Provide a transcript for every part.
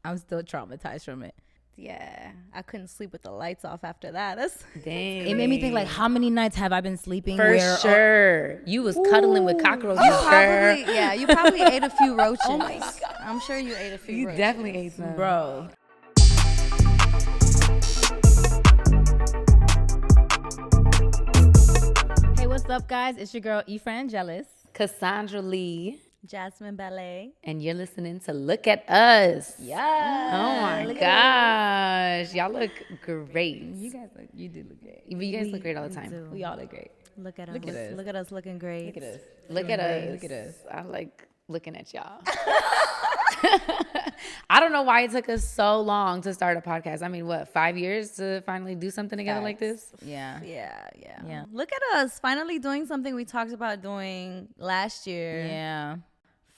I'm still traumatized from it. Yeah, I couldn't sleep with the lights off after that. That's Dang. It made me think, like, how many nights have I been sleeping For sure. You was cuddling with cockroaches, girl. you probably ate a few roaches. Oh my God. I'm sure you ate a few roaches. You definitely ate some. Bro. Hey, what's up, guys? It's your girl, Efran Jealous. Cassandra Lee. Jasmine Ballet. And you're listening to Look at Us. Yeah. Oh my gosh. Y'all look great. You do look great. You guys look great all the time. We all look great. Look at us. Look at us. Look at us looking great. Look at us. Look at us. Look at us. I like looking at y'all. I don't know why it took us so long to start a podcast. I mean, what, 5 years to finally do something together like this? Yeah. Yeah. Look at us finally doing something we talked about doing last year. Yeah.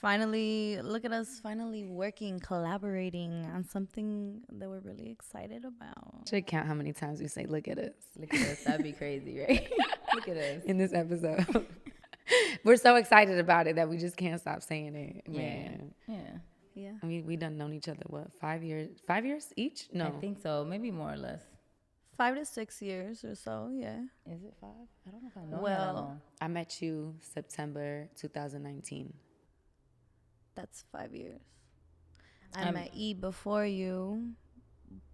Finally, look at us finally working, collaborating on something that we're really excited about. Should count how many times we say look at us. Look at us. That'd be crazy, right? Look at us. In this episode. We're so excited about it that we just can't stop saying it. Man. Yeah. I mean, we done known each other, what, 5 years? 5 years each? No. I think so. Maybe more or less. 5 to 6 years or so, yeah. Is it 5? I don't know if I know. Well, I met you September 2019. That's 5 years. I met E before you,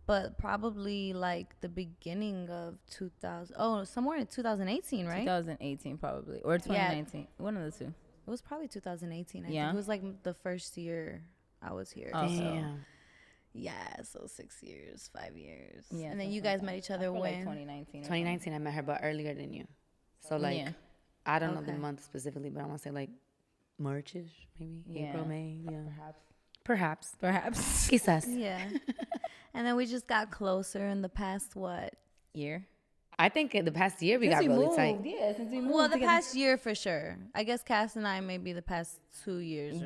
but probably like the beginning of 2000. Oh, somewhere in 2018, right? 2018 probably. Or 2019. Yeah. One of the two. It was probably 2018. I think it was like the first year I was here. Oh, damn. Yeah, so 6 years, 5 years. Yeah. And then you guys met each other when? Like 2019. 2019, I met her, but earlier than you. So, like, I don't know the month specifically, but I want to say, like, March-ish, maybe? April, May, Perhaps. Quizás. Yeah. And then we just got closer in the past, what? Year? I think in the past year we got really tight. Yeah, since we moved. Well, the past year for sure. I guess Kass and I maybe the past 2 years or so.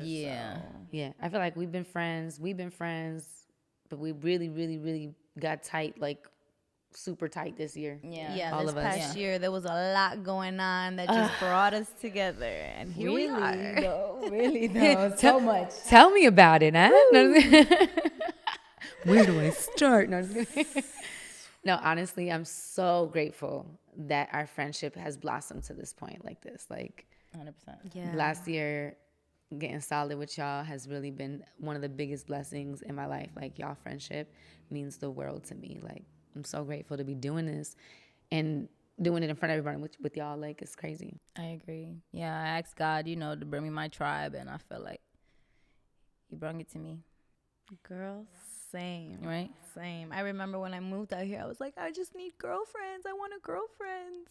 Yeah, I feel like we've been friends, but we really, really, really got tight, like super tight this year. Yeah, all this of us. past year there was a lot going on that just brought us together, and here we are. Really though, so much. Tell me about it, huh? Where do I start? No, honestly, I'm so grateful that our friendship has blossomed to this point like this. Like, 100%. Yeah. Last year, getting solid with y'all has really been one of the biggest blessings in my life. Like, y'all friendship means the world to me. Like, I'm so grateful to be doing this and doing it in front of everybody with y'all. Like, it's crazy. I agree. Yeah, I asked God, to bring me my tribe, and I feel like He brought it to me. Girl, same. Right? Same. I remember when I moved out here, I was like, I just need girlfriends. I want a girlfriend.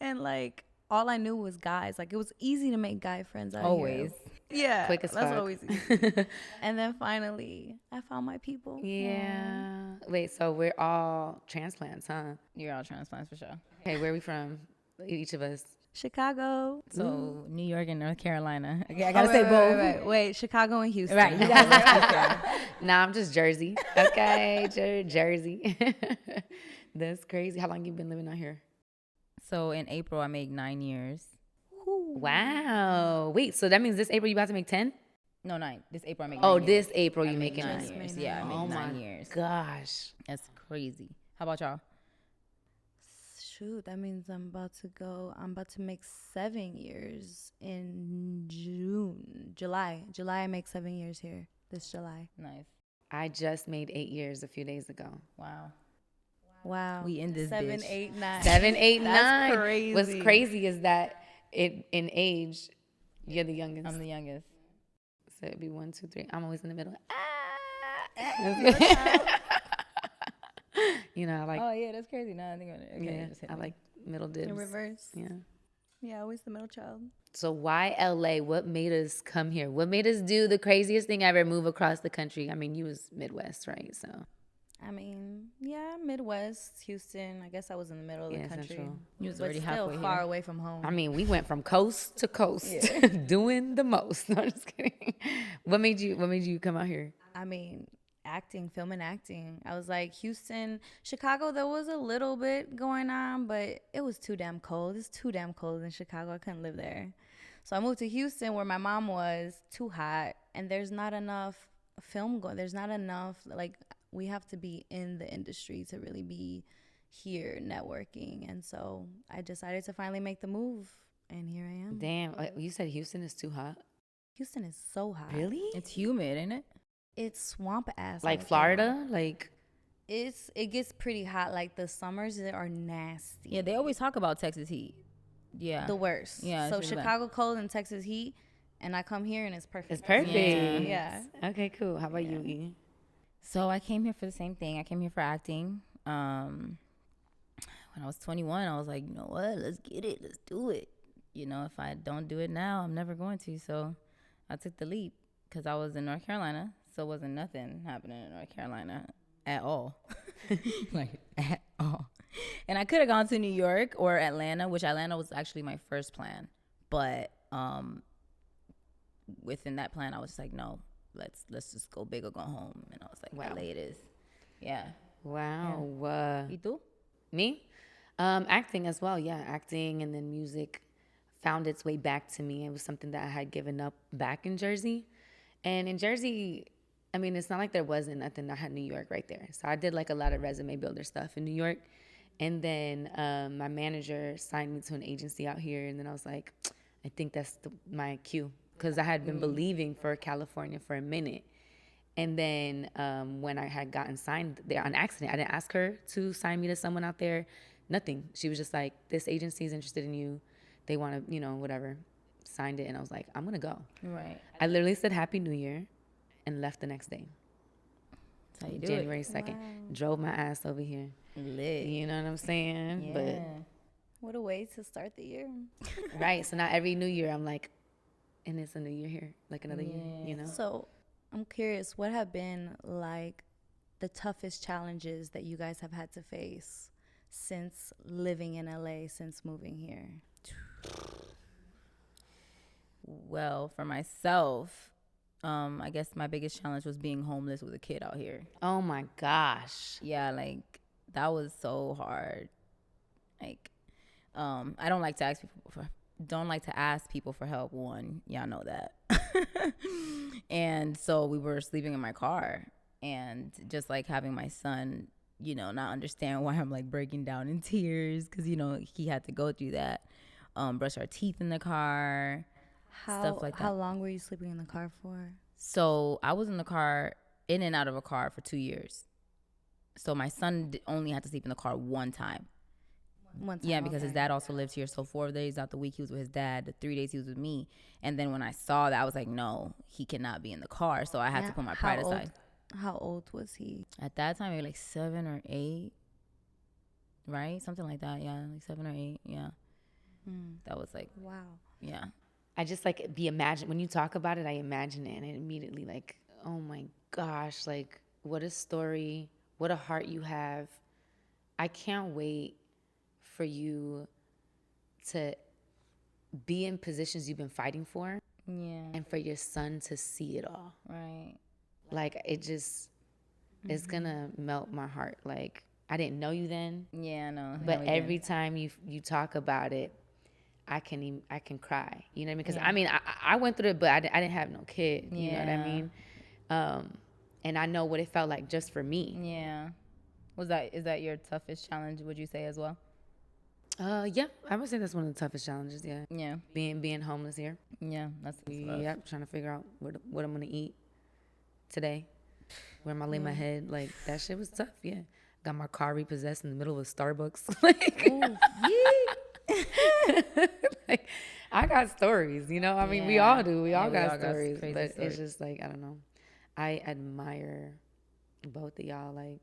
And, like, all I knew was guys. Like, it was easy to make guy friends out Always. here. Yeah. Quick as that's fuck. always easy. And then finally, I found my people. Yeah. Wait, so we're all transplants, huh? You're all transplants for sure. Okay, where are we from? Each of us. Chicago. So New York and North Carolina. Okay, I gotta say both. Wait, Chicago and Houston. Right. You guys Nah, I'm just Jersey. Okay, Jersey. That's crazy. How long you been living out here? So in April, I made 9 years. Wow. Wait, so that means this April you about to make 10? No, 9. This April, I make 9 years. This April you making 9 9 years. Yeah, I made 9 years. Gosh. That's crazy. How about y'all? Shoot, that means I'm about to make 7 years in July. I make 7 years here this July. Nice. I just made 8 years a few days ago. Wow. We in this 7, bitch. 8, 9. 7, 8, 9. That's crazy. What's crazy is that in age, you're the youngest. I'm the youngest. So it'd be 1, 2, 3. I'm always in the middle. I like. Oh yeah, that's crazy. No, I think about it. Okay, I like middle dibs. In reverse. Yeah. Yeah, always the middle child. So why LA? What made us come here? What made us do the craziest thing ever, move across the country? I mean, you was Midwest, right? So. I mean, yeah, Midwest, Houston. I guess I was in the middle of the country. Central. You was but already still halfway far here. away from home. I mean, we went from coast to coast, doing the most. No, I'm just kidding. What made you come out here? I mean, film and acting. I was like, Houston, Chicago, there was a little bit going on, but it was too damn cold. It's too damn cold in Chicago. I couldn't live there. So I moved to Houston where my mom was, too hot, and there's not enough film going. There's not enough. Like, we have to be in the industry to really be here networking. And so I decided to finally make the move, and here I am. Damn, you said Houston is too hot. Houston is so hot. Really? It's humid, ain't it? It's swamp ass. Like out Florida? there. Like, It gets pretty hot. Like, the summers are nasty. Yeah, they always talk about Texas heat. Yeah. The worst. Yeah. So it's really Chicago cold and Texas heat, and I come here and it's perfect. it's perfect. Yeah. Okay, cool. How about you, E? So I came here for the same thing. I came here for acting. When I was 21, I was like, you know what? Let's get it. Let's do it. You know, if I don't do it now, I'm never going to. So I took the leap because I was in North Carolina. So wasn't nothing happening in North Carolina at all. Like, at all. And I could have gone to New York or Atlanta, which Atlanta was actually my first plan. But within that plan, I was just like, no, let's just go big or go home. And I was like, Wow. LA it is. Yeah. Wow. ¿Y tú? Me? Acting as well, yeah. Acting, and then music found its way back to me. It was something that I had given up back in Jersey. And in Jersey, I mean, it's not like there wasn't nothing. I had New York right there. So I did like a lot of resume builder stuff in New York. And then my manager signed me to an agency out here. And then I was like, I think that's my cue. Because I had been believing for California for a minute. And then when I had gotten signed there on accident, I didn't ask her to sign me to someone out there. Nothing. She was just like, this agency is interested in you. They want to, you know, whatever. Signed it. And I was like, I'm going to go. Right. I literally said Happy New Year and left the next day. That's how you do January 2nd. Wow. Drove my ass over here. it. Lit. You know what I'm saying? Yeah. What a way to start the year. But right. So now every New Year I'm like, and it's a new year here. Like another year, you know? So I'm curious, what have been like the toughest challenges that you guys have had to face since living in LA, since moving here? Well, for myself, I guess my biggest challenge was being homeless with a kid out here. Oh my gosh. Yeah, like that was so hard. Like, I don't like to ask people for help. One, y'all know that. And so we were sleeping in my car, and just like having my son, you know, not understand why I'm like breaking down in tears because, you know, he had to go through that. Brush our teeth in the car, stuff like that. How long were you sleeping in the car for? So I was in the car, in and out of a car for 2 years. So my son only had to sleep in the car one time. One time, Yeah, because his dad also lives here. So 4 days out the week he was with his dad. The 3 days he was with me. And then when I saw that, I was like, no, he cannot be in the car. So I had to put my pride aside. How old was he? At that time, maybe like 7 or 8, right? Something like that. Yeah, like 7 or 8. Yeah. That was like, Wow. yeah. I just like when you talk about it, I imagine it, and it immediately like, oh my gosh, like what a story, what a heart you have. I can't wait for you to be in positions you've been fighting for, Yeah. and for your son to see it all. Right. Like it just, it's gonna melt my heart. Like I didn't know you then, Yeah, I know. but every time you talk about it, I can cry. You know what I mean? Because I mean, I went through it, but I didn't have no kid. You know what I mean? And I know what it felt like just for me. Yeah. Is that your toughest challenge, would you say, as well? Yeah, I would say that's one of the toughest challenges. Yeah, Yeah. being homeless here. Yeah. That's rough. Yep, trying to figure out what I'm gonna eat today. Where am I lay my head? Like that shit was tough. Yeah, got my car repossessed in the middle of Starbucks. Like, like I got stories. You know, I mean, we all do. We all got stories. crazy But stories. it's just like I don't know. I admire both of y'all. Like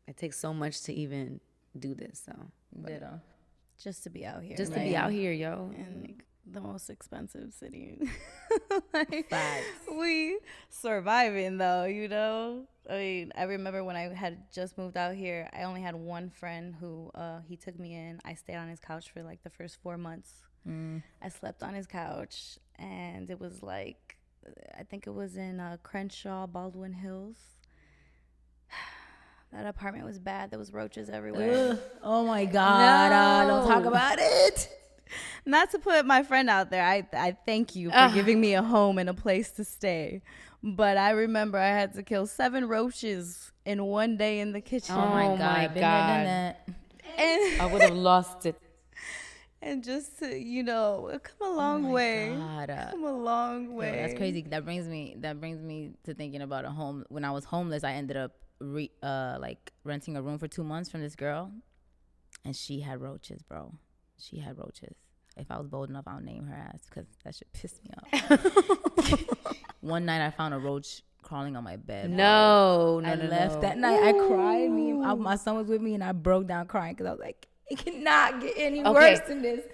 it takes so much to even do this. So Ditto. Just to be out here. just to be out here, yo. in like the most expensive city. Facts. We surviving though, you know. I mean, I remember when I had just moved out here, I only had one friend who he took me in. I stayed on his couch for like the first 4 months. I slept on his couch, and it was like, I think it was in Crenshaw, Baldwin Hills. That apartment was bad. There was roaches everywhere. Oh my God. Don't talk about it. Not to put my friend out there. I thank you for giving me a home and a place to stay. But I remember I had to kill 7 roaches in one day in the kitchen. Oh my God. Been there, done that. And I would have lost it. and just to, come a long way. God. Come a long way. Yo, that's crazy. That brings me to thinking about a home. When I was homeless, I ended up renting a room for 2 months from this girl, and she had roaches, bro. She had roaches. If I was bold enough, I'll name her ass because that shit pissed me off. One night I found a roach crawling on my bed. No. I left that night. I cried. My son was with me, and I broke down crying because I was like, it cannot get any worse than this.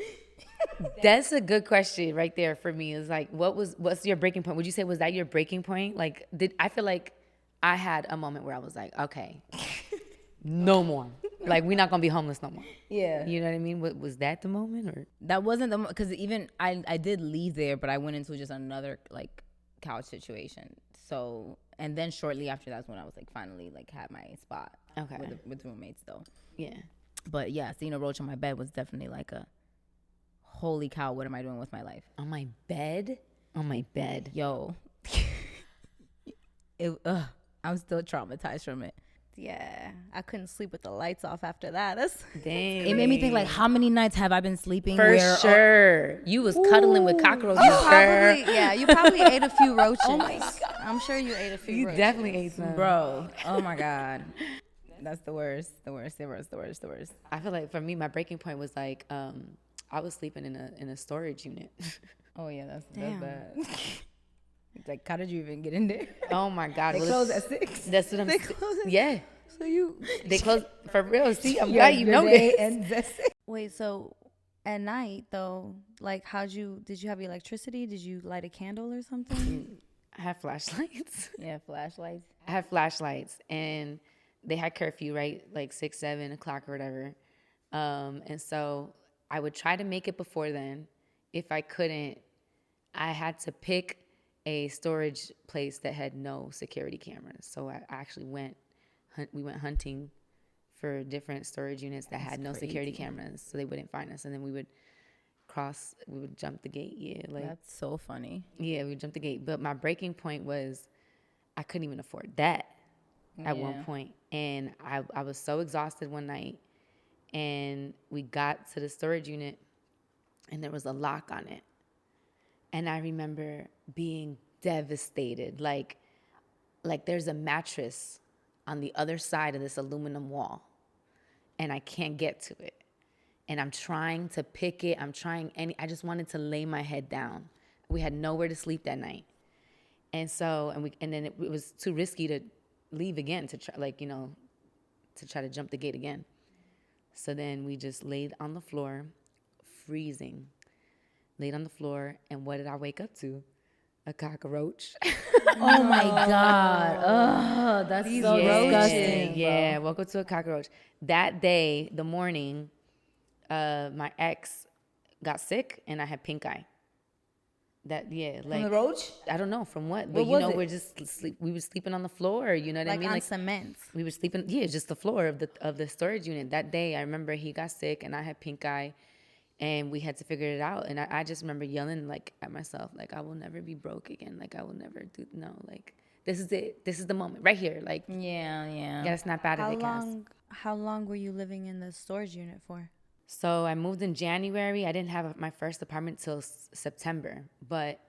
That's a good question right there for me. Is like, what's your breaking point? Would you say, was that your breaking point? Like, I feel like I had a moment where I was like, okay, no more. Like, we're not gonna be homeless no more. Yeah. You know what I mean? Was that the moment, or? That wasn't the because even I did leave there, but I went into just another like couch situation. So, and then shortly after that's when I was like finally like had my spot. Okay. With roommates though. Yeah. But yeah, seeing a roach on my bed was definitely like a holy cow. What am I doing with my life? On my bed. Yo, I'm still traumatized from it. Yeah, I couldn't sleep with the lights off after that. That's Dang. It made me think like, how many nights have I been sleeping? For sure. You was cuddling with cockroaches. You probably ate a few roaches. Oh my God. I'm sure you ate a few You roaches. definitely ate some. Bro, oh my God. That's the worst. I feel like for me, my breaking point was like, I was sleeping in a storage unit. Oh yeah, that's Damn. bad. Like, how did you even get in there? Oh my God. They close at 6. That's what I'm saying. Yeah. So you They close for real. See, I'm glad you know this. wait. So at night though, like, did you have electricity? Did you light a candle or something? I have flashlights. Yeah, flashlights. I have flashlights, and they had curfew, right? Like 6, 7 o'clock or whatever. And so I would try to make it before then. If I couldn't, I had to pick a storage place that had no security cameras. So I actually we went hunting for different storage units that had no security cameras, so they wouldn't find us. And then we would jump the gate. Yeah, like That's so funny. yeah, we would jump the gate. But my breaking point was I couldn't even afford that at one point. And I was so exhausted one night, and we got to the storage unit, and there was a lock on it. And I remember being devastated. Like there's a mattress on the other side of this aluminum wall, and I can't get to it. And I'm trying to pick it. I just wanted to lay my head down. We had nowhere to sleep that night. And so, and then it was too risky to leave again, to try, to try to jump the gate again. So then we just laid on the floor, freezing. Laid on the floor, and what did I wake up to? A cockroach. Oh my God. Oh, that's so disgusting. Yeah, woke up to a cockroach. That day, the morning, my ex got sick, and I had pink eye. From the roach? I don't know from what, but we're just we were sleeping on the floor. You know what I mean? Like on cement. We were sleeping, just the floor of the storage unit. That day, I remember he got sick, and I had pink eye. And we had to figure it out. And I just remember yelling like at myself, like, I will never be broke again. Like, I will never this is it. This is the moment right here. Like, yeah. Gotta snap out of it, Kass. How long were you living in the storage unit for? So I moved in January. I didn't have my first apartment till September, but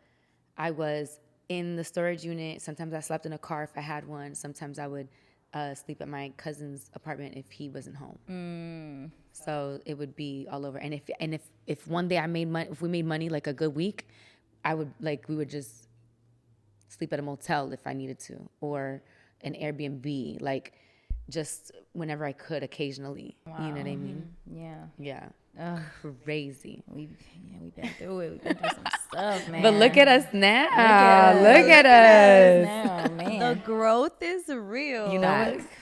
I was in the storage unit. Sometimes I slept in a car if I had one. Sometimes I would sleep at my cousin's apartment if he wasn't home. So it would be all over. And if one day I made money, if we made money like a good week, we would just sleep at a motel if I needed to, or an Airbnb, like just whenever I could, occasionally. Wow. You know what I mean? Yeah. Crazy. We've been through it. We've been through some stuff, man. But look at us now. Look at us now, man. The growth is real.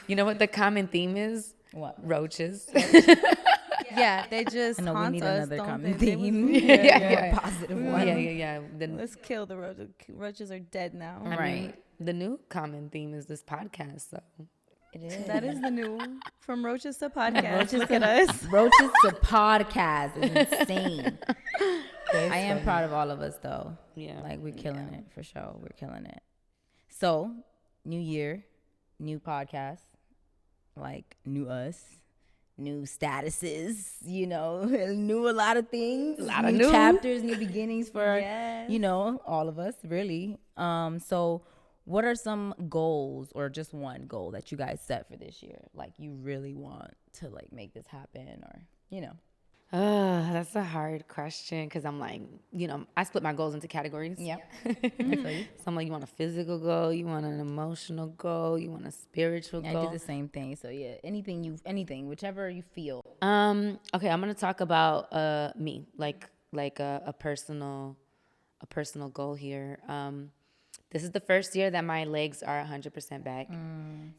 You know what the common theme is? What? Roaches. Yeah, they just I know we haunt need us, another don't common they? theme. Yeah. Positive one. Yeah. Let's kill the roaches. Roaches are dead now. I mean, the new common theme is this podcast, so. It is. That is the new from Roaches to podcast. Roaches Look to- at us. Roaches to podcast is insane. I am proud of all of us though. Yeah. Like we're killing it for sure. We're killing it. So, new year, new podcast, like new us, new statuses, you know, new a lot of things, new chapters, new beginnings for you know, all of us really. So what are some goals or just one goal that you guys set for this year? Like you really want to like make this happen or, you know. That's a hard question because I'm like, you know, I split my goals into categories. Yep. So I'm like, you want a physical goal, you want an emotional goal, you want a spiritual goal. I do the same thing. So yeah, anything, whichever you feel. Okay, I'm gonna talk about me, like a personal goal here. This is the first year that my legs are 100% back.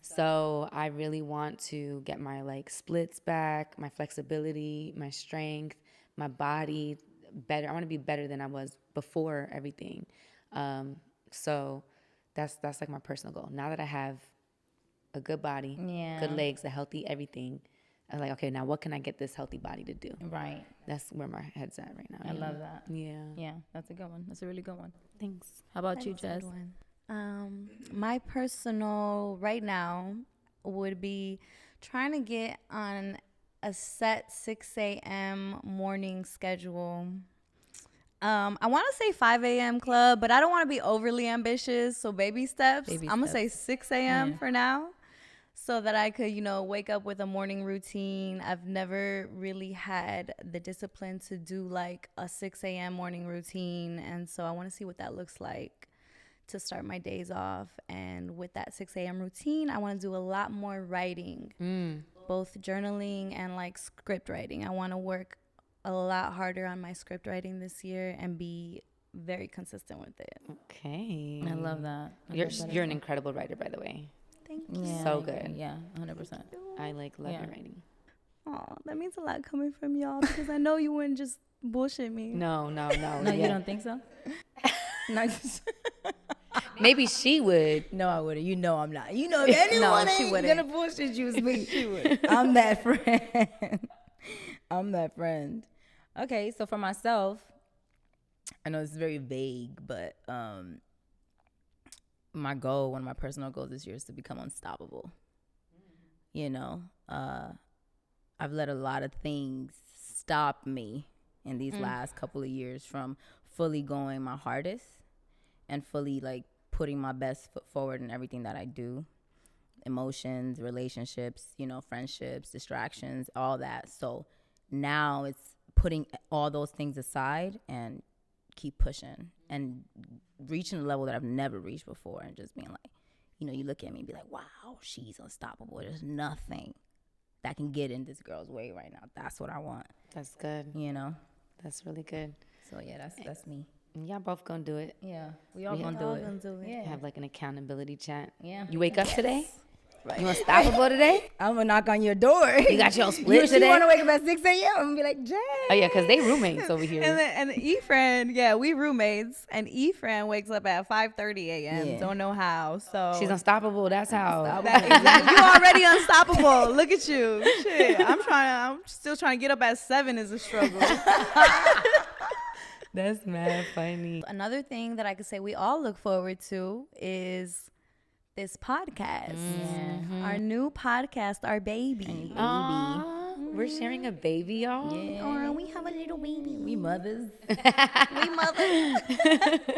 So I really want to get my like splits back, my flexibility, my strength, my body better. I want to be better than I was before everything. So that's like my personal goal. Now that I have a good body, good legs, a healthy everything, I'm like, okay, now what can I get this healthy body to do? Right. That's where my head's at right now. I love that. Yeah. Yeah, that's a good one. That's a really good one. Thanks. How about you, Jas? My personal right now would be trying to get on a set 6 a.m. morning schedule. I want to say 5 a.m. club, but I don't want to be overly ambitious. So baby steps. I'm going to say 6 a.m. for now so that I could, you know, wake up with a morning routine. I've never really had the discipline to do like a 6 a.m. morning routine. And so I want to see what that looks like to start my days off. And with that 6 a.m. routine, I want to do a lot more writing, both journaling and like script writing. I want to work a lot harder on my script writing this year and be very consistent with it. Okay. I love that. You're an incredible writer, by the way. Thank you. Yeah, So good. Yeah, 100%. I love your writing. Oh, that means a lot coming from y'all because I know you wouldn't just bullshit me. No. No, you don't think so? No, Maybe she would. no, I wouldn't. You know I'm not. You know if anyone she ain't wouldn't. gonna bullshit you, it's me. She would. I'm that friend. I'm that friend. Okay, so for myself, I know it's very vague, but my goal, one of my personal goals this year is to become unstoppable. You know, I've let a lot of things stop me in these last couple of years from fully going my hardest and fully like putting my best foot forward in everything that I do. Emotions, relationships, you know, friendships, distractions, all that. So now it's putting all those things aside and keep pushing and reaching a level that I've never reached before and just being like, you know, you look at me and be like, wow, she's unstoppable. There's nothing that can get in this girl's way right now. That's what I want. That's good. You know? That's really good. So yeah, that's me. Y'all both gonna do it. Yeah. We all gonna do it. Yeah. Have like an accountability chat. Yeah. You wake up today? Right. You unstoppable today? I'm gonna knock on your door. You got your split today? You want to wake up at 6 a.m. I'm gonna be like, Jay. Oh yeah, because they roommates over here. And Efran, we roommates, and Efran wakes up at 5:30 a.m. Yeah. Don't know how. So She's unstoppable. That's how. you already unstoppable. Look at you. Shit, I'm still trying to get up at 7 is a struggle. That's mad funny. Another thing that I could say we all look forward to is this podcast. Our new podcast, our baby. We're sharing a baby, y'all. Yeah. Oh, we have a little baby. We mothers. We mother.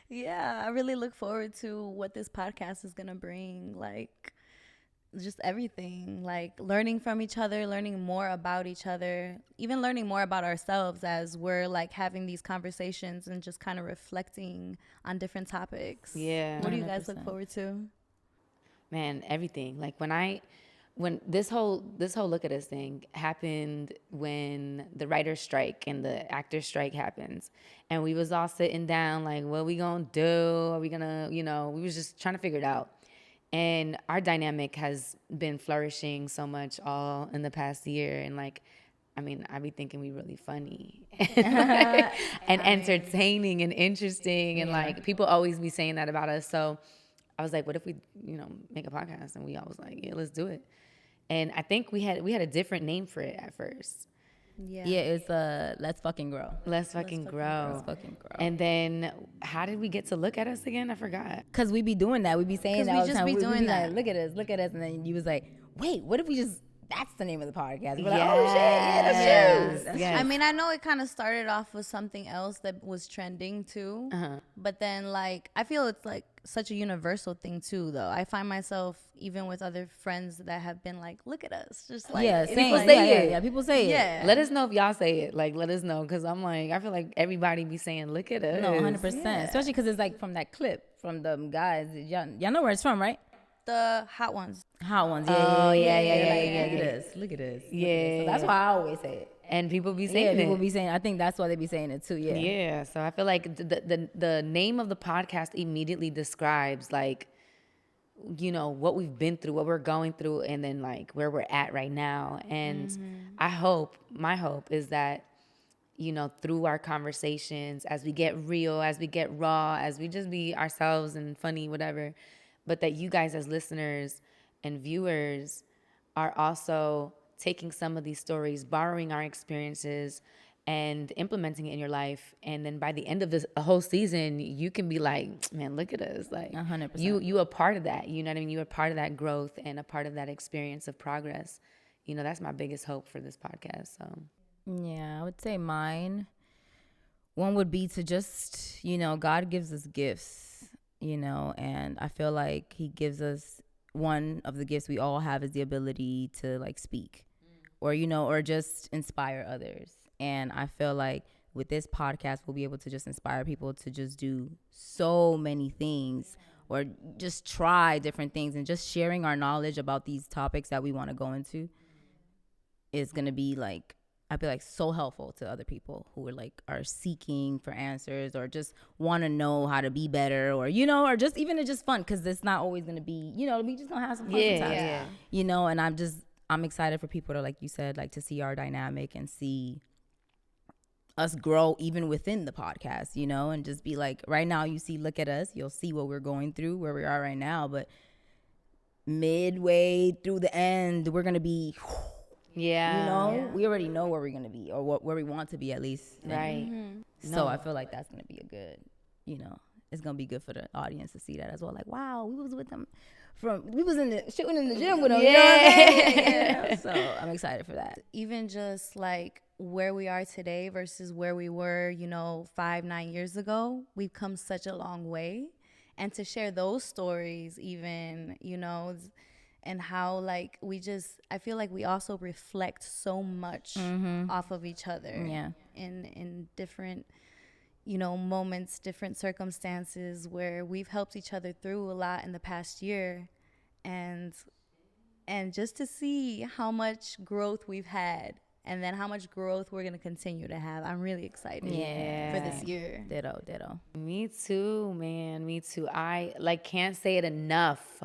Yeah, I really look forward to what this podcast is gonna bring. Like, just everything. Like learning from each other, learning more about each other, even learning more about ourselves as we're like having these conversations and just kind of reflecting on different topics. Yeah. What do you guys 100%. look forward to? Man, everything. Like when this whole look at us thing happened when the writer's strike and the actor's strike happens, and we was all sitting down like, what we gonna do? Are we gonna, you know, we was just trying to figure it out. And our dynamic has been flourishing so much all in the past year. And like, I mean, I be thinking we really funny and entertaining and interesting. And like, people always be saying that about us. So I was like, what if we, make a podcast? And we all was like, yeah, let's do it. And I think we had a different name for it at first. Yeah, it's Let's Fucking Grow. Let's fucking grow. Let's fucking grow. And then how did we get to look at us again? I forgot. Cause we be doing that. We be saying that all the time. We doing be that. like, look at us. And then you was like, wait, what if we just, that's the name of the podcast. We're like, oh shit, yeah, that's true. Yes. I mean, I know it kind of started off with something else that was trending too. But then like, I feel it's like such a universal thing too, though. I find myself, even with other friends that have been like, look at us. Just like, yeah, people say it. Yeah, people say it. Yeah. Let us know if y'all say it. Like, let us know. Because I'm like, I feel like everybody be saying, look at us. No, 100%. Yeah. Especially because it's like from that clip from the guys. Y'all know where it's from, right? The hot ones. Hot ones. Yeah. Look at us. Yeah. So that's why I always say it. And people be saying it. People be saying, I think that's why they be saying it too. Yeah. Yeah. So I feel like the name of the podcast immediately describes like, what we've been through, what we're going through, and then like where we're at right now. And my hope is that, through our conversations, as we get real, as we get raw, as we just be ourselves and funny, whatever, but that you guys as listeners and viewers are also taking some of these stories, borrowing our experiences, and implementing it in your life. And then by the end of a whole season, you can be like, man, look at us. Like 100%. You a part of that. You know what I mean? You are part of that growth and a part of that experience of progress. That's my biggest hope for this podcast. So yeah, I would say mine. One would be to just, God gives us gifts, and I feel like he gives us, one of the gifts we all have is the ability to like speak or just inspire others. And I feel like with this podcast, we'll be able to just inspire people to just do so many things or just try different things, and just sharing our knowledge about these topics that we want to go into is going to be like, I feel like so helpful to other people who are seeking for answers or just want to know how to be better or just even it's just fun, because it's not always going to be, we just going to have some fun sometimes. And I'm excited for people to, like you said, like to see our dynamic and see us grow even within the podcast, and just be like, right now you see, look at us, you'll see what we're going through, where we are right now, but midway through the end, we're going to be... we already know where we're going to be, or where we want to be at least. Right. So I feel like that's going to be a good, it's going to be good for the audience to see that as well. Like, wow, we was with them we was shooting in the gym with them. Yeah. So I'm excited for that. Even just like where we are today versus where we were, 5-9 years ago, we've come such a long way. And to share those stories even, and how like I feel like we also reflect so much off of each other in different moments, different circumstances where we've helped each other through a lot in the past year, and just to see how much growth we've had and then how much growth we're going to continue to have. I'm really excited for this year. Ditto. Me too, man. Me too. I can't say it enough.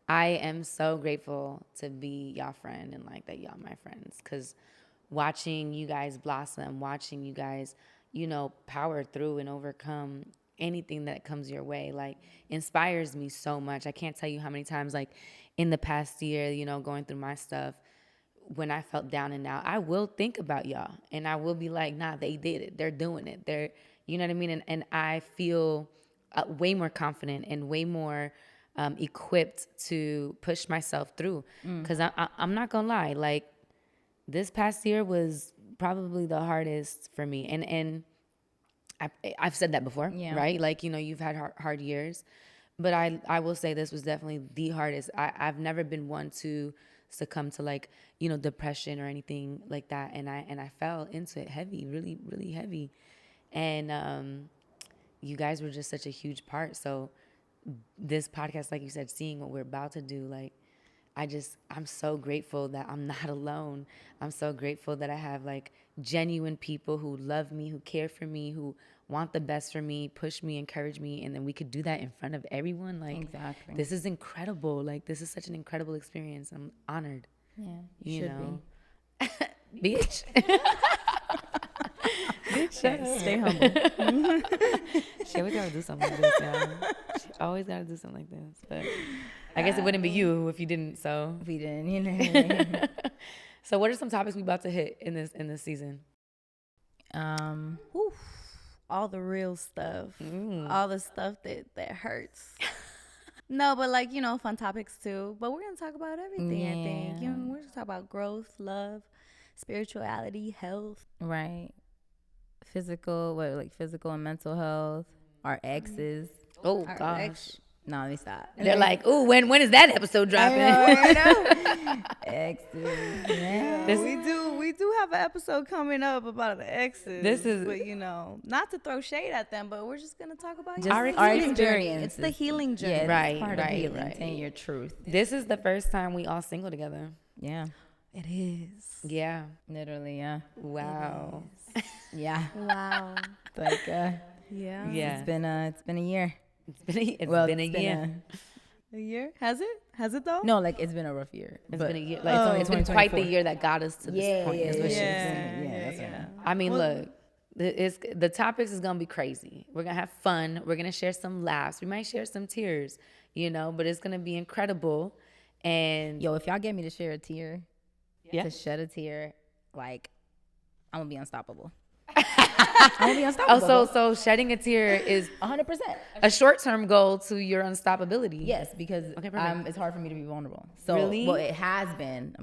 I am so grateful to be y'all friend and like that y'all my friends, because watching you guys blossom, watching you guys, power through and overcome anything that comes your way, like inspires me so much. I can't tell you how many times like in the past year, going through my stuff, when I felt down and out, I will think about y'all and I will be like, nah, they did it. They're doing it. They're, you know what I mean? And I feel way more confident and way more equipped to push myself through, because I'm not gonna lie, like this past year was probably the hardest for me, and I've said that before, right? Like you've had hard years, but I will say this was definitely the hardest. I've never been one to succumb to like depression or anything like that, and I fell into it heavy, really really heavy, and you guys were just such a huge part. So this podcast, like you said, seeing what we're about to do, like I'm so grateful that I'm not alone. I'm so grateful that I have like genuine people who love me, who care for me, who want the best for me, push me, encourage me, and then we could do that in front of everyone. Like, exactly. This is incredible. Like, this is such an incredible experience. I'm honored. Yeah, you should be. Bitch. Stay humble. She always gotta do something like this, y'all. She always gotta do something like this. But I guess it wouldn't be you if you didn't. So If we didn't, you know. So what are some topics we about to hit in this season? Oof, all the real stuff, all the stuff that hurts. No, but like, you know, fun topics too. But we're gonna talk about everything. I think, you know, we're gonna talk about growth, love, spirituality, health. Right. Physical and mental health. Our exes. Oh Our gosh. ex- No, let me stop. They're like, ooh, when is that episode dropping? I know. Exes. Yeah. We do have an episode coming up about the exes. This is- but you know, not to throw shade at them, but we're just gonna talk about Just your our healing journey. experiences. It's the healing journey. Yeah, it's Right, part right, of healing. right. Saying your truth. This is the first time we all single together. Yeah. It is. Yeah. Literally, yeah. Wow. Yeah. Wow. Like, Yeah. Yeah. it's been a year. It's been a Well, year. A year? Has it? Has it though? No, like it's been a rough year. It's but been a year. Like it's been 2024. quite the year that got us to this Yeah, point. yeah, is what she was yeah. saying. That's what I mean. I mean, look, the topics is gonna be crazy. We're gonna have fun. We're gonna share some laughs. We might share some tears, you know, but it's gonna be incredible. And Yo, if y'all get me to share a tear, Yeah. to shed a tear, like I'm gonna be unstoppable. I'm gonna be unstoppable. oh, so shedding a tear is 100%. a short-term goal to your unstoppability. Yes, because Okay, perfect. it's hard for me to be vulnerable. So, Really? well, it has been.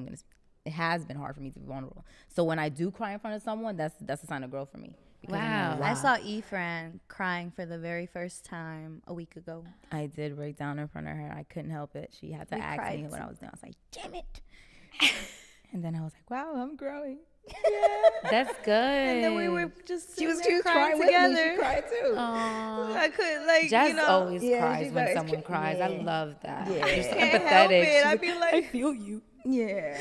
It has been hard for me to be vulnerable. So when I do cry in front of someone, that's a sign of growth for me. Because I'm Wow. like, I saw Efran crying for the very first time a week ago. I did break down in front of her. I couldn't help it. She had to We ask cried me what too. I was doing. I was like, damn it. And then I was like, wow, I'm growing. That's good. And then we were just She was sitting there crying with me. together. She cried too. I couldn't like Jas you know. always Yeah, cries she's when always someone cries. I yeah. love that. Yeah. You're so Can't help empathetic. it. She's I'd be like, feel you. Yeah.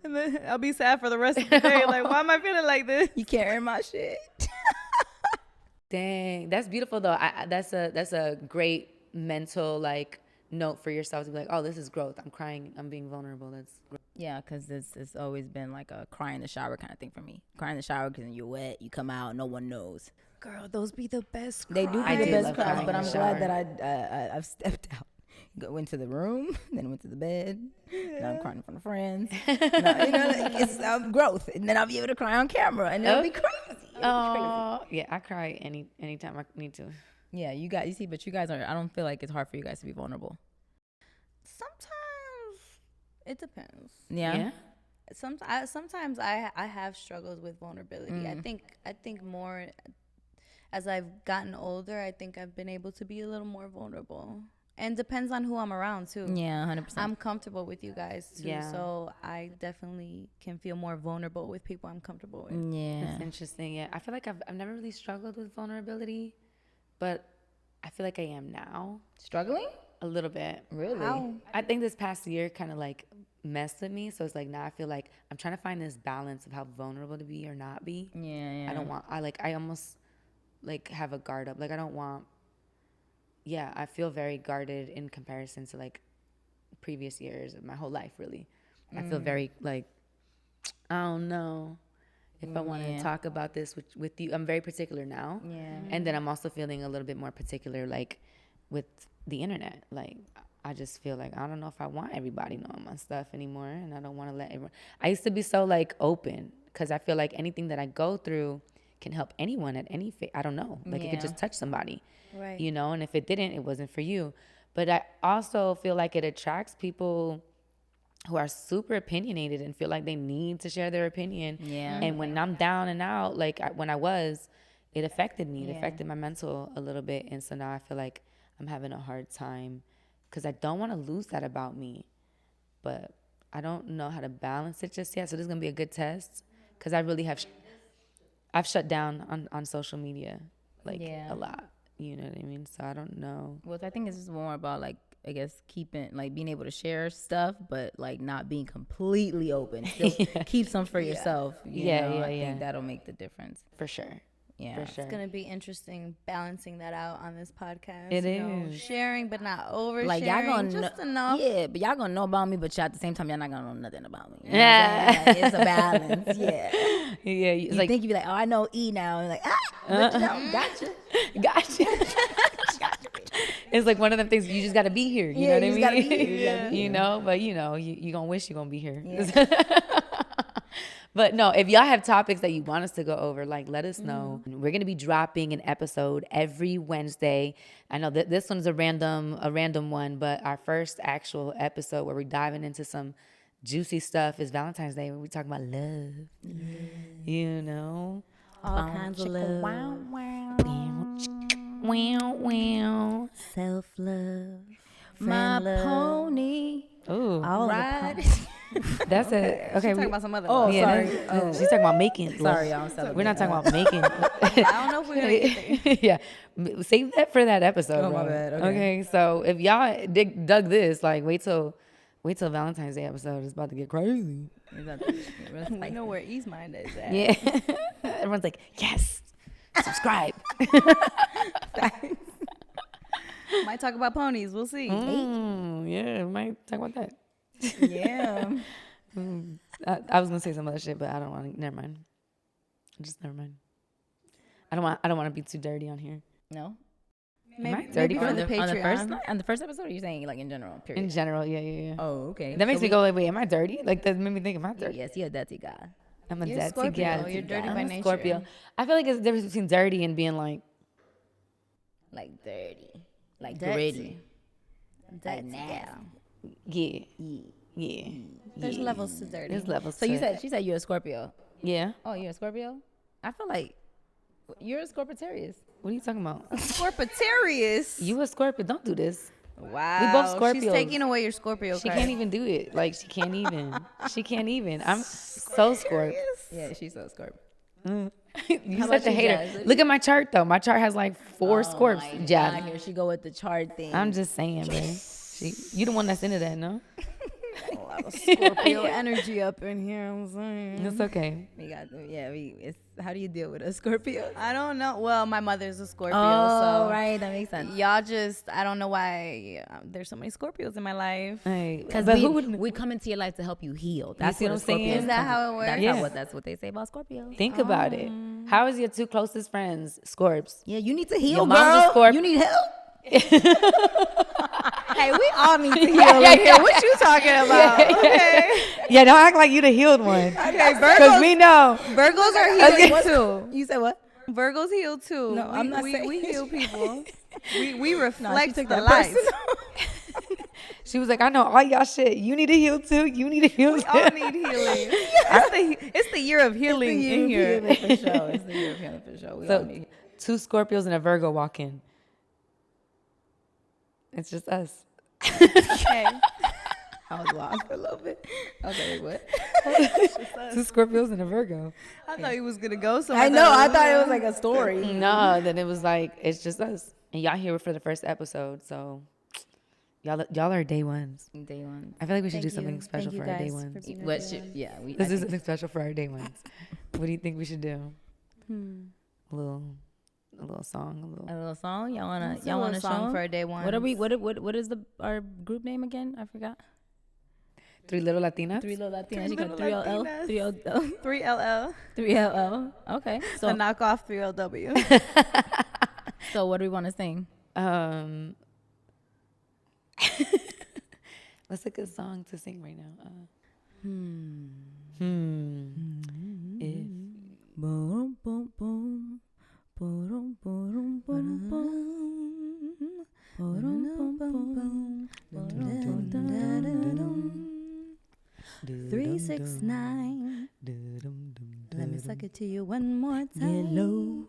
and then I'll be sad for the rest of the day. Like, why am I feeling like this? You carrying my shit. Dang, that's beautiful though. That's a great mental like note for yourself to be like, oh, this is growth. I'm crying. I'm being vulnerable. That's growth. Yeah, because it's always been like a cry in the shower kind of thing for me. Cry in the shower because you're wet, you come out, no one knows. Girl, those be the best. They do I be the do best love cries, crying but in I'm the glad shower. that I've stepped out. Went to the room, then went to the bed. Now I'm crying in front of friends. Now, you know, like, it's growth, and then I'll be able to cry on camera, and it'll be crazy. It'll be crazy. Oh, yeah, I cry anytime I need to. Yeah, you see, but you guys are. I don't feel like it's hard for you guys to be vulnerable. Sometimes it depends. Yeah. Sometimes I have struggles with vulnerability. I think more as I've gotten older, I think I've been able to be a little more vulnerable. And depends on who I'm around too. Yeah, 100%. I'm comfortable with you guys too, Yeah. so I definitely can feel more vulnerable with people I'm comfortable with. Yeah. That's interesting. Yeah, I feel like I've never really struggled with vulnerability, but I feel like I am now Struggling? a little bit. Really? How? I think this past year kind of like messed with me. So it's like now I feel like I'm trying to find this balance of how vulnerable to be or not be. Yeah. I don't want. I almost like have a guard up. Like I don't want. Yeah, I feel very guarded in comparison to like previous years of my whole life. Really, I feel very like I don't know if I want to talk about this with you. I'm very particular now. Yeah. And then I'm also feeling a little bit more particular, like with the internet. Like I just feel like I don't know if I want everybody knowing my stuff anymore, and I don't want to let everyone. I used to be so like open because I feel like anything that I go through can help anyone at any. I don't know, like it could just touch somebody, Right. you know. And if it didn't, it wasn't for you. But I also feel like it attracts people who are super opinionated and feel like they need to share their opinion. Yeah. And when I'm down and out, like when I was, it affected me. It affected my mental a little bit. And so now I feel like I'm having a hard time because I don't want to lose that about me. But I don't know how to balance it just yet. So this is going to be a good test because I really have, I've shut down on social media like a lot. You know what I mean? So I don't know. Well, I think it's just more about like, I guess being able to share stuff, but like not being completely open. Still keep some for yourself. You know? I think that'll make the difference. For sure. Yeah. For sure. It's gonna be interesting balancing that out on this podcast. It know, is. sharing but not oversharing. Like y'all gonna just know, enough. yeah, but y'all gonna know about me, but y'all at the same time y'all not gonna know nothing about me. You know what I'm saying? Like, it's a balance. Yeah. Yeah. You Like, think you be like, oh, I know E now, and like, but you know, gotcha. It's like one of them things you just got to be here. You know what I mean? Gotta be here. You gotta be You here. know, but you know, you gonna wish you gonna be here. But no, if y'all have topics that you want us to go over, like let us know. We're gonna be dropping an episode every Wednesday. I know that this one's a random one, but our first actual episode where we're diving into some juicy stuff is Valentine's Day, where we talk about love. You know, All kinds of love. Wow, wow. wow. Self-love. My friend love. pony. Ooh, All Ride. that's it. Okay, Talking about some other Oh, love. yeah, sorry. that's- she's talking about making. Sorry, y'all. I'm celebrating. We're not talking about making. I don't know if we're gonna get there. Yeah, save that for that episode. Oh, my bro. bad. Okay. So if y'all dug this, like wait till Valentine's Day episode is about to get crazy. We know where E's mind is at. Yeah, everyone's like, yes, subscribe. Might talk about ponies. We'll see. Yeah, we might talk about that. Yeah. I was gonna say some other shit, but I don't want to. Never mind. Just never mind. I don't want to be too dirty on here. No. Maybe dirty for on the Patreon. On the first episode, or you're saying like in general? Period. In general, yeah. Oh, okay. That makes So me go like, wait, am I dirty? Like that made me think, am I dirty? Yes, you're a dirty guy. I'm a You're dirty Scorpio. guy. You're dirty I'm by a nature. Scorpio. I feel like there's a difference between dirty and being like, Like dirty. Like Dirty. gritty. Dirty, nasty. yeah. There's levels to dirty. There's levels. So to you it. said she said you're a Scorpio. Yeah. Oh, you're a Scorpio? I feel like you're a Scorpitarius. What are you talking about? Scorpitarius. You a Scorpio? Don't do this. Wow. We both Scorpios. She's taking away your Scorpio She card. can't even do it. Like she can't even. She can't even. I'm so Scorp. Yeah, she's so Scorpio. You How such about a you, hater. Jazz? Look at my chart though. My chart has like 4 Scorps. Yeah, Yeah. here she go with the chart thing. I'm just saying, man. You the one that's into that, no? A lot of Scorpio energy up in here. I'm saying. It's okay. we got it's how do you deal with a Scorpio? I don't know. Well, my mother's a Scorpio, Oh, so right, that makes sense. y'all just I don't know why there's so many Scorpios in my life. Because But who would we come into your life to help you heal. That's see what what a I'm Scorpio saying? Is that how it works? That's, Yeah. that's what they say about Scorpios. think about it? How is your 2 closest friends Scorps? Yeah, you need to heal, Your mom's a girl. Scorp- You need help. Hey, we all need to heal yeah, in here. What you talking about? Okay. Yeah, don't act like you the healed one. Okay, Because we know. Virgos are healing too. You said what? Virgos heal too. No, I'm not saying- we heal people. we reflect took the that life. She was like, I know all y'all shit. You need to heal too. You need to heal We too. all need healing. It's the year of healing in here. For sure. It's the year of healing for sure. We all So need 2 Scorpios and a Virgo walk in. It's just us. Okay. I was lost for a little bit. Okay, what? 2 Scorpios and a Virgo. I thought he was gonna go somewhere. I know. I thought it was like a story. No, then it was like, it's just us. And y'all here for the first episode. So y'all are day ones. Day one. I feel like we should Thank do something you. special Thank you for our day guys ones. for being What day should? one. Yeah, we. Let's do something special for our day ones. What do you think we should do? A little song. A little song. Y'all wanna? Let's do Y'all a wanna little show? song 'em? for a day one? What are we? What is our group name again? I forgot. 3 Little Latinas. 3 Little Latinas. Three You got Little 3LL. Latinas. 3LL. 3LL. 3LL. Okay. The So knockoff 3LW. so what do we want to sing? What's a good song to sing right now? If Boom boom boom. Boom boom boom boom. Boom boom boom. 369. Let me suck it to you one more time. Get low,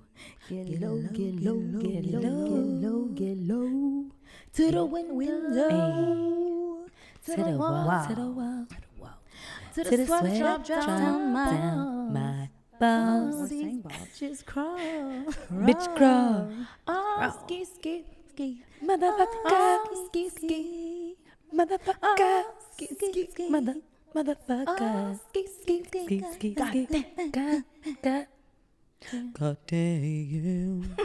get low, get low, get low, get low, get low. To the window, to the wall, to the wall, to the sweat drop down my balls. Just crawl, bitch crawl, oh, ski, ski, ski, motherfucker, ski, ski, motherfucker, ski, ski, ski, motherfucker, ski, ski, ski, ski, ski, ski, got. God damn.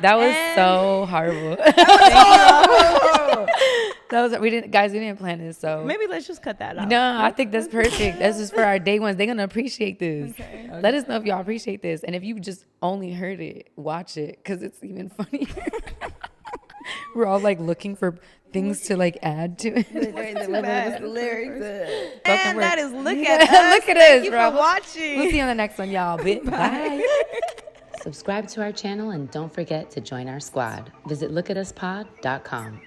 That was so horrible. We didn't plan this, so Maybe let's just cut that out. no, I think that's perfect. That's just for our day ones. They're gonna appreciate this. Okay. Let us know if y'all appreciate this, and if you just only heard it, watch it because it's even funnier. We're all like looking for things to like add to it. What's the lyrics? And that is look at us. Look at us, Thank you bro. for watching. We'll see you on the next one, y'all. Bye. Subscribe to our channel and don't forget to join our squad. Visit lookatuspod.com.